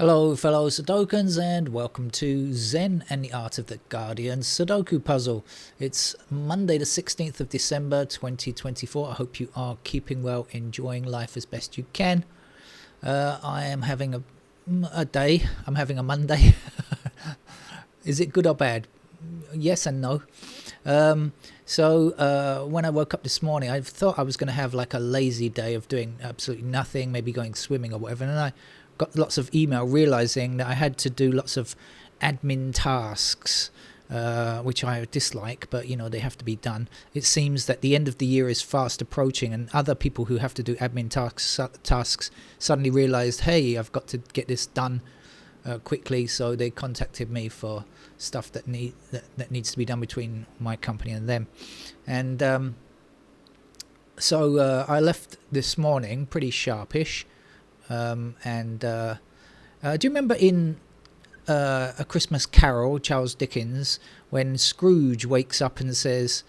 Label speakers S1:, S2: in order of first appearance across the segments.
S1: Hello fellow Sudokans and welcome to Zen and the Art of the Guardian Sudoku Puzzle. It's Monday the 16th of December 2024. I hope you are keeping well, enjoying life as best you can. I am having a day. I'm having a Monday. Is it good or bad? Yes and no. So when I woke up this morning, I thought I was going to have like a lazy day of doing absolutely nothing, maybe going swimming or whatever, and then I got lots of email realizing that I had to do lots of admin tasks, which I dislike, but you know, they have to be done. It seems that the end of the year is fast approaching, and other people who have to do admin tasks suddenly realized, hey, I've got to get this done quickly, so they contacted me for stuff that needs to be done between my company and them. And so I left this morning pretty sharpish. Do you remember in A Christmas Carol, Charles Dickens, when Scrooge wakes up and says,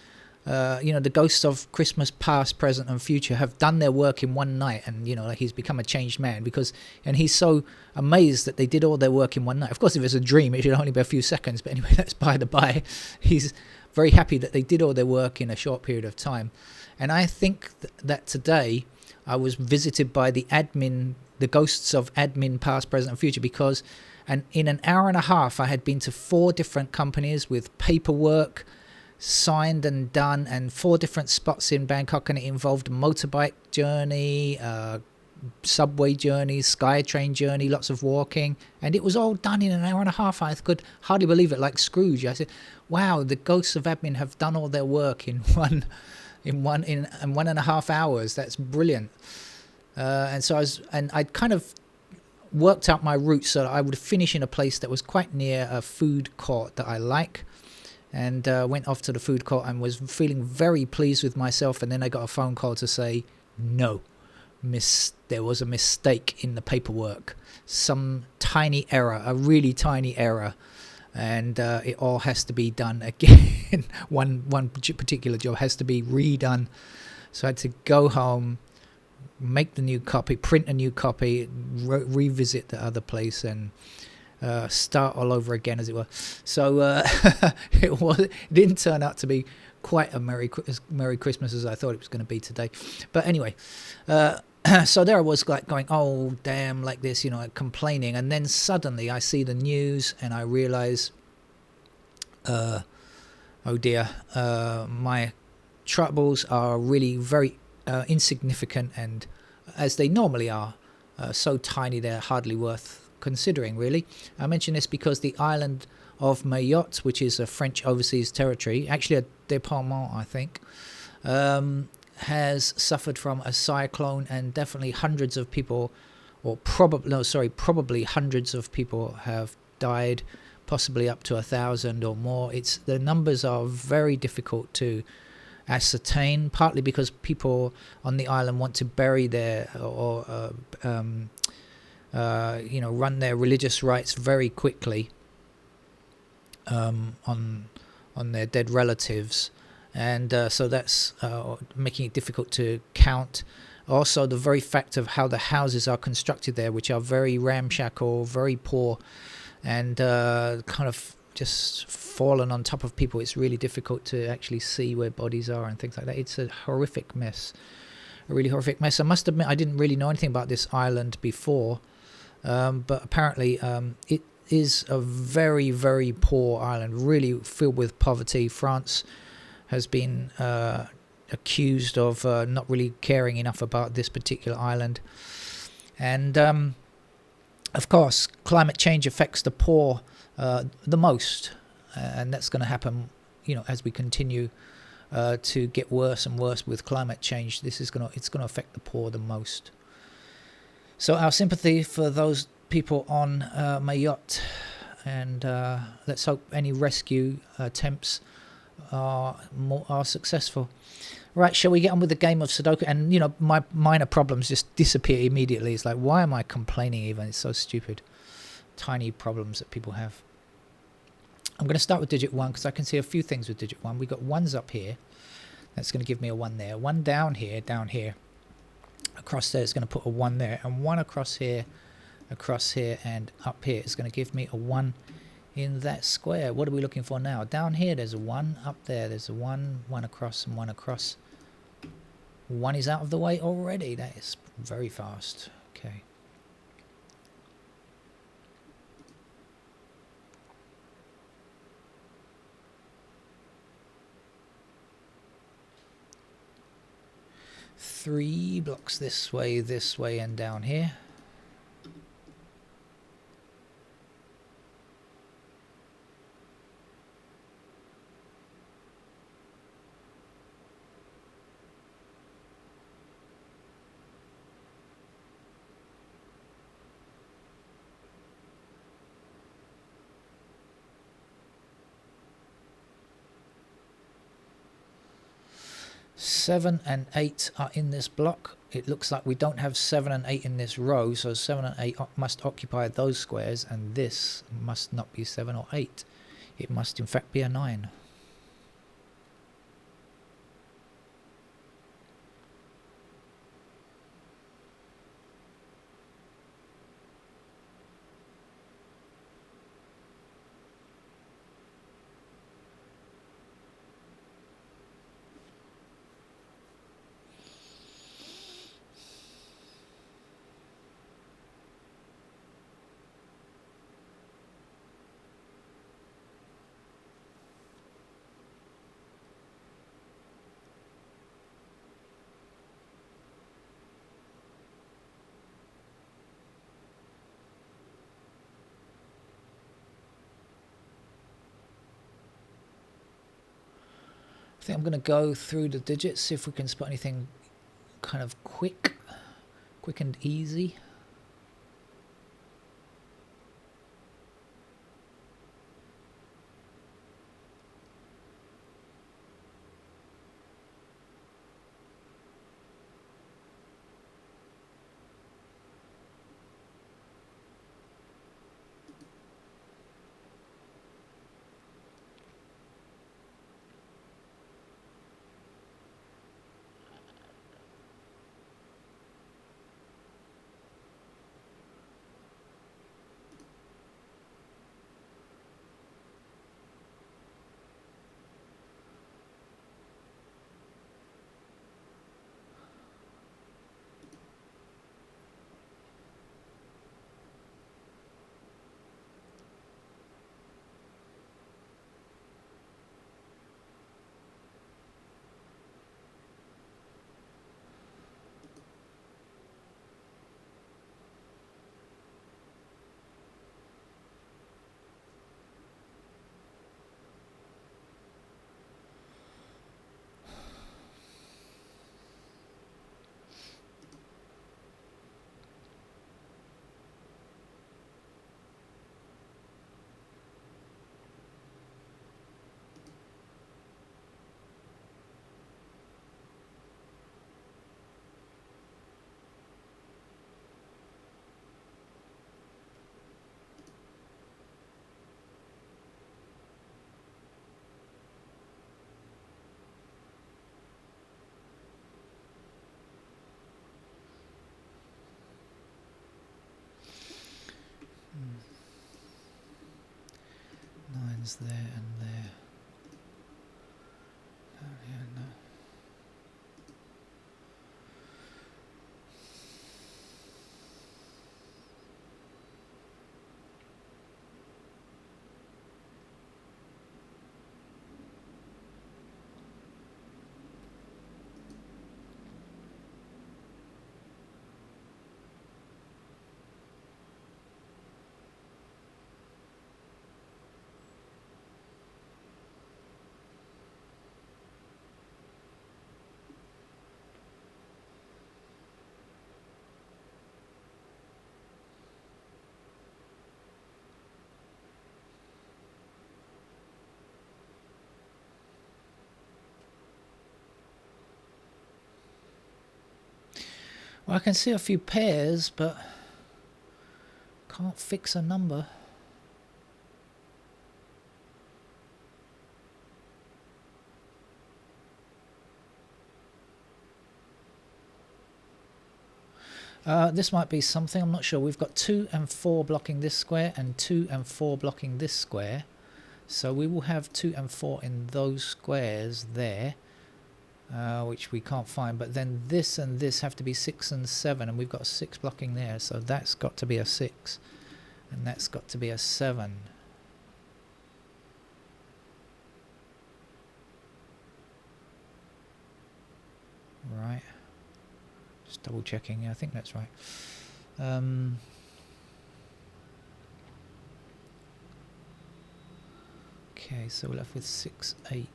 S1: the ghosts of Christmas past, present and future have done their work in one night, and he's become a changed man and he's so amazed that they did all their work in one night. Of course, if it's a dream, it should only be a few seconds, but anyway, that's by the by. He's very happy that they did all their work in a short period of time. And I think that today I was visited by the ghosts of admin past, present and future, because in an hour and a half I had been to 4 different companies with paperwork signed and done, and 4 different spots in Bangkok, and it involved a motorbike journey, subway journey, SkyTrain journey, lots of walking, and it was all done in an hour and a half. I could hardly believe it, like Scrooge. I said, wow, the ghosts of admin have done all their work in one and a half hours. That's brilliant. And so I kind of worked out my route so that I would finish in a place that was quite near a food court that I like, and went off to the food court and was feeling very pleased with myself. And then I got a phone call to say, no, there was a mistake in the paperwork, some tiny error, a really tiny error, and it all has to be done again. one particular job has to be redone. So I had to go home, make the new copy, print a new copy, revisit the other place, and start all over again, as it were. So it didn't turn out to be quite a Merry Christmas as I thought it was going to be today. But anyway, so there I was, like going, oh damn, like this, like complaining, and then suddenly I see the news and I realize, oh dear, my troubles are really very insignificant, and as they normally are, so tiny they're hardly worth considering, really. I mention this because the island of Mayotte, which is a French overseas territory, actually a département, I think, has suffered from a cyclone, and definitely hundreds of people, probably hundreds of people have died, possibly up to 1,000 or more. The numbers are very difficult to ascertain, partly because people on the island want to bury their run their religious rites very quickly on their dead relatives, and so that's making it difficult to count. Also, the very fact of how the houses are constructed there, which are very ramshackle, very poor, and kind of just fallen on top of people, it's really difficult to actually see where bodies are and things like that. It's a horrific mess, a really horrific mess. I must admit I didn't really know anything about this island before, but apparently it is a very, very poor island, really filled with poverty. France has been accused of not really caring enough about this particular island, and of course climate change affects the poor the most, and that's going to happen as we continue to get worse and worse with climate change. It's going to affect the poor the most. So our sympathy for those people on Mayotte, and let's hope any rescue attempts are successful. Right, shall we get on with the game of Sudoku? And my minor problems just disappear immediately. It's like, why am I complaining even? It's so stupid. Tiny problems that people have. I'm going to start with digit 1 because I can see a few things with digit 1. We've got 1s up here. That's going to give me a 1 there. 1 down here. Across there, it's going to put a 1 there. And 1 across here across here and up here is going to give me a 1 in that square. What are we looking for now? Down here there's a 1, up there there's a 1, 1 across and 1 across. 1 is out of the way already. That is very fast. Okay. Three blocks this way, and down here. Seven and 8 are in this block. It looks like we don't have 7 and 8 in this row, so 7 and 8 must occupy those squares, and this must not be 7 or 8. It must in fact be a 9. I think I'm going to go through the digits, see if we can spot anything kind of quick and easy. Nines there and there. Oh, yeah, no. Well, I can see a few pairs, but can't fix a number. This might be something, I'm not sure. We've got 2 and 4 blocking this square and 2 and 4 blocking this square. So we will have 2 and 4 in those squares there, which we can't find. But then this and this have to be 6 and 7, and we've got a 6 blocking there. So that's got to be a 6, and that's got to be a 7. Right. Just double checking. Yeah, I think that's right. Okay, so we're left with 6, 8.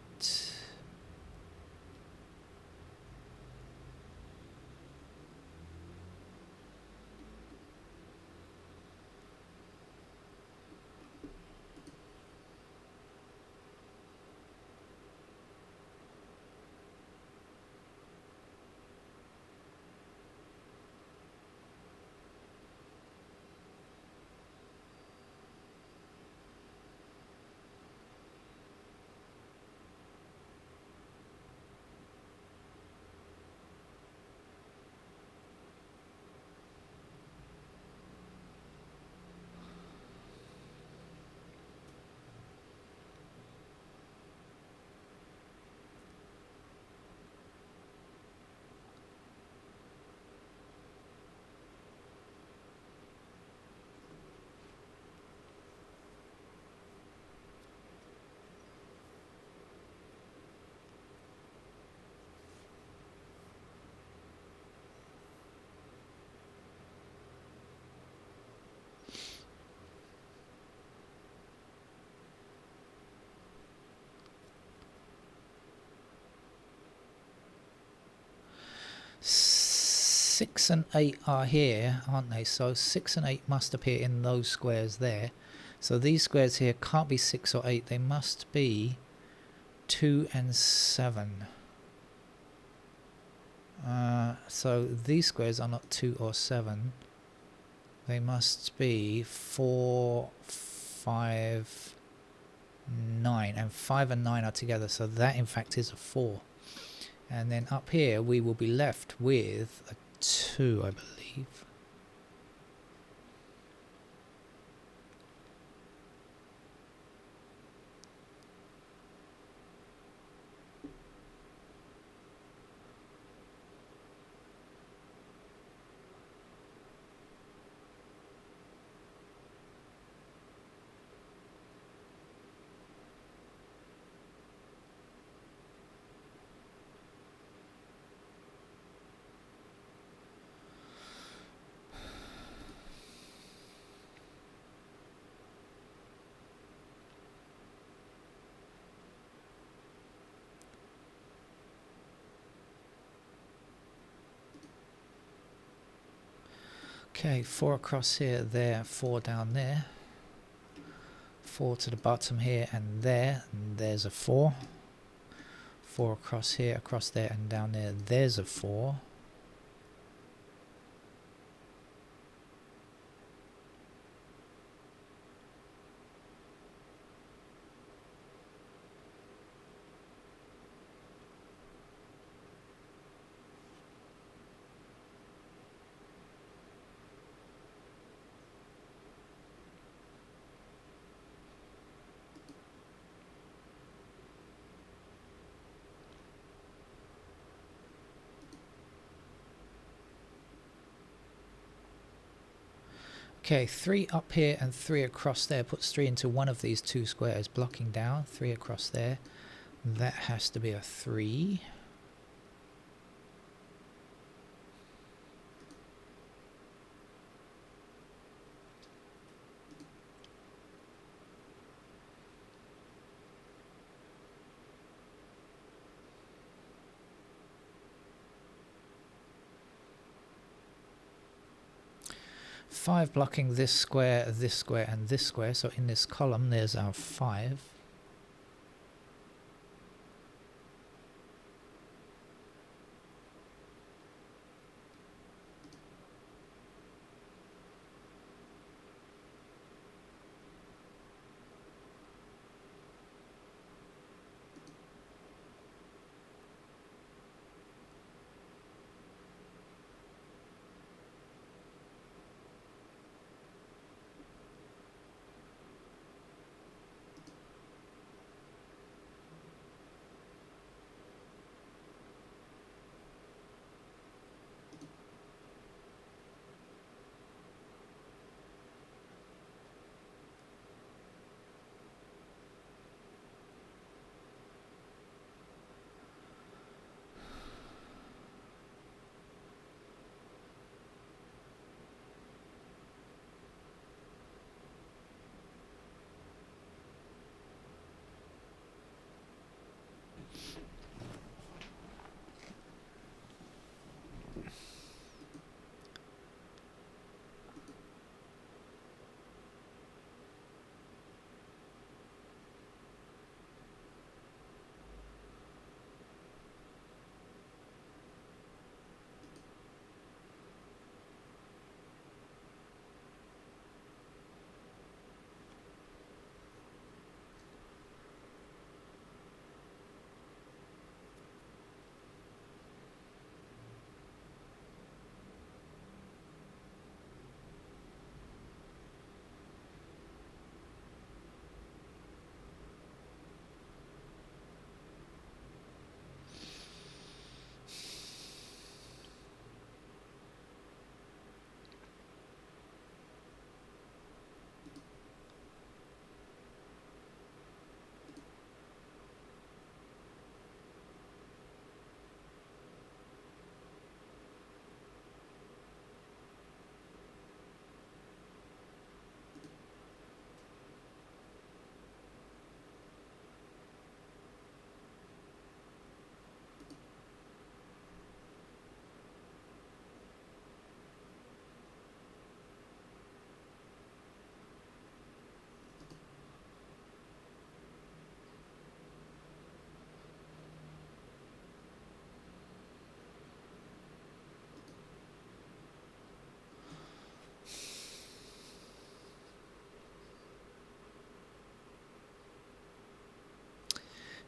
S1: Six and 8 are here, aren't they? So 6 and 8 must appear in those squares there. So these squares here can't be 6 or 8. They must be 2 and 7. So these squares are not 2 or 7. They must be 4, 5, 9. And 5 and 9 are together. So that in fact is a 4. And then up here we will be left with a 2, I believe. Okay, 4 across here, there, 4 down there. 4 to the bottom here and there, and there's a 4. 4 across here, across there and down there, there's a 4. Okay, 3 up here and 3 across there puts 3 into one of these 2 squares, blocking down. 3 across there. That has to be a 3. Five blocking this square, and this square. So in this column, there's our 5.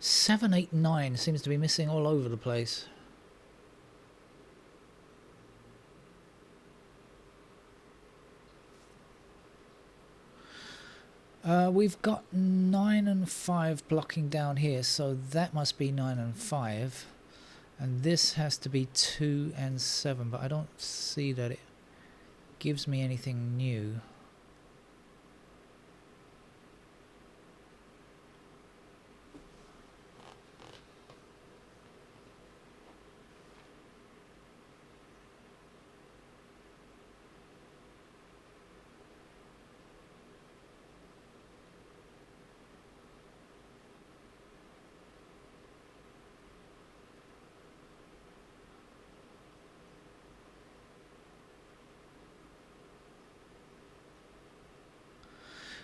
S1: 7, 8, 9 seems to be missing all over the place. We've got 9 and 5 blocking down here, so that must be 9 and 5. And this has to be 2 and 7, but I don't see that it gives me anything new.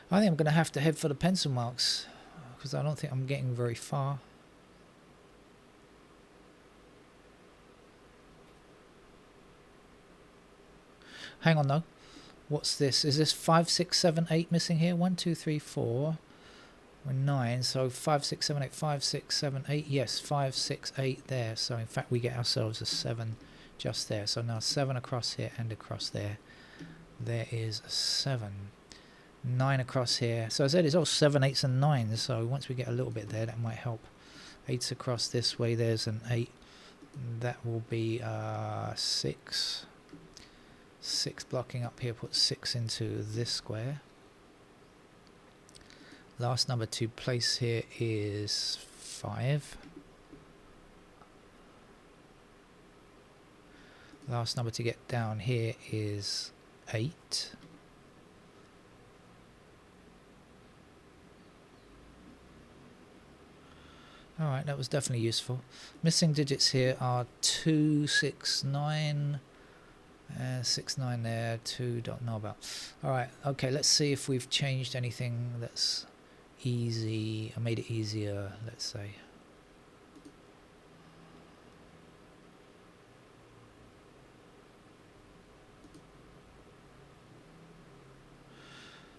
S1: I think I'm going to have to head for the pencil marks, because I don't think I'm getting very far. Hang on though. What's this? Is this 5, 6, 7, 8 missing here? 1, 2, 3, 4. We're 9, so 5, 6, 7, 8, 5, 6, 7, 8. Yes, 5, 6, 8 there. So in fact we get ourselves a 7 just there. So now 7 across here and across there. There is a 7. 9 across here. So as I said, it's all 7, 8s and 9s. So once we get a little bit there, that might help. 8s across this way. There's an 8. That will be 6. 6 blocking up here. Put 6 into this square. Last number to place here is 5. Last number to get down here is 8. Alright, that was definitely useful. Missing digits here are 2, 6, 9, 6, 9 there, 2, don't know about. Alright, okay, let's see if we've changed anything that's easy, or made it easier, let's say.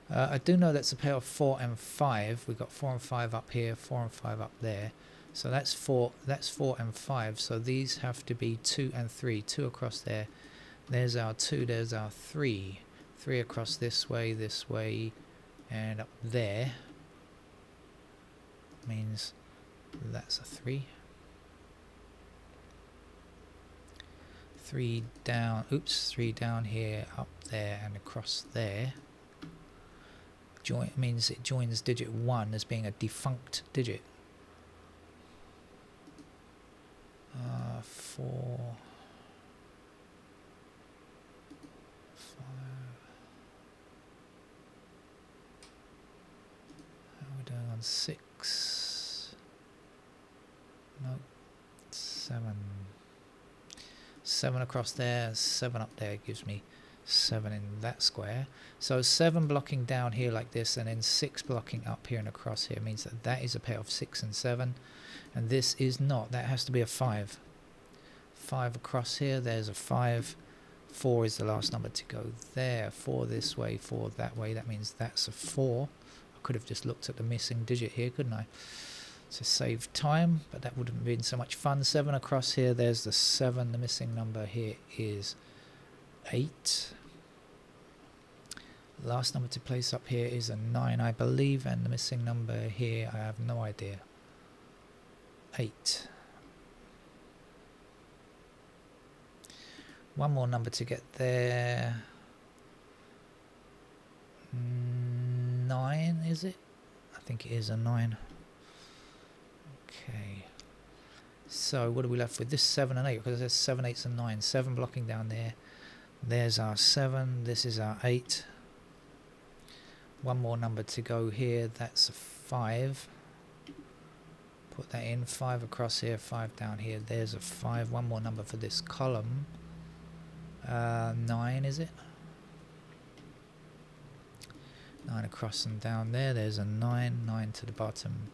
S1: I do know that's a pair of 4 and 5. We've got 4 and 5 up here, 4 and 5 up there. So that's 4 and 5. So these have to be 2 and 3. 2 across there. There's our 2, there's our 3. 3 across this way, and up there. Means that's a 3. 3 down, oops, 3 down here, up there, and across there. Join means it joins digit 1 as being a defunct digit. 4, 5. How are we doing on 6? No, 7. 7 across there, 7 up there gives me 7 in that square. So 7 blocking down here like this, and then 6 blocking up here and across here means that that is a pair of 6 and 7, and this is not. That has to be a 5. 5 across here, there's a 5. 4 is the last number to go there. 4 this way, 4 that way. That means that's a 4. I could have just looked at the missing digit here, couldn't I? To save time, but that wouldn't have been so much fun. 7 across here, there's the 7. The missing number here is 8. Last number to place up here is a 9, I believe, and the missing number here, I have no idea. 8. One more number to get there. 9, is it? I think it is a 9. Okay. So what are we left with? This 7 and 8, because there's 7, 8s and 9. 7 blocking down there. There's our 7. This is our 8. One more number to go here. That's a 5. Put that in. 5 across here, 5 down here. There's a 5. One more number for this column. 9, is it? 9 across and down there. There's a 9. 9 to the bottom,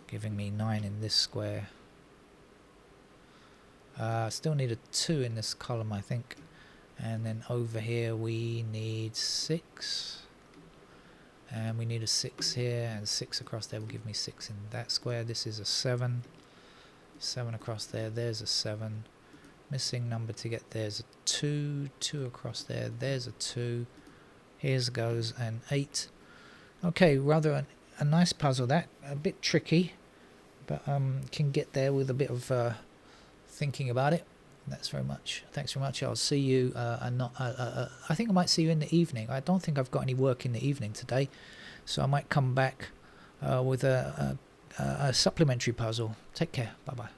S1: giving me 9 in this square. Still need a 2 in this column, I think. And then over here we need 6. and we need a 6 here, and 6 across there will give me 6 in that square. This is a 7. 7 across there, there's a 7. Missing number to get there's a 2. 2 across there, there's a 2. Here's goes an 8. Okay, rather a nice puzzle, that a bit tricky, but can get there with a bit of thinking about it. Thanks very much. I'll see you I think I might see you in the evening. I don't think I've got any work in the evening today, so I might come back with a supplementary puzzle. Take care. Bye bye.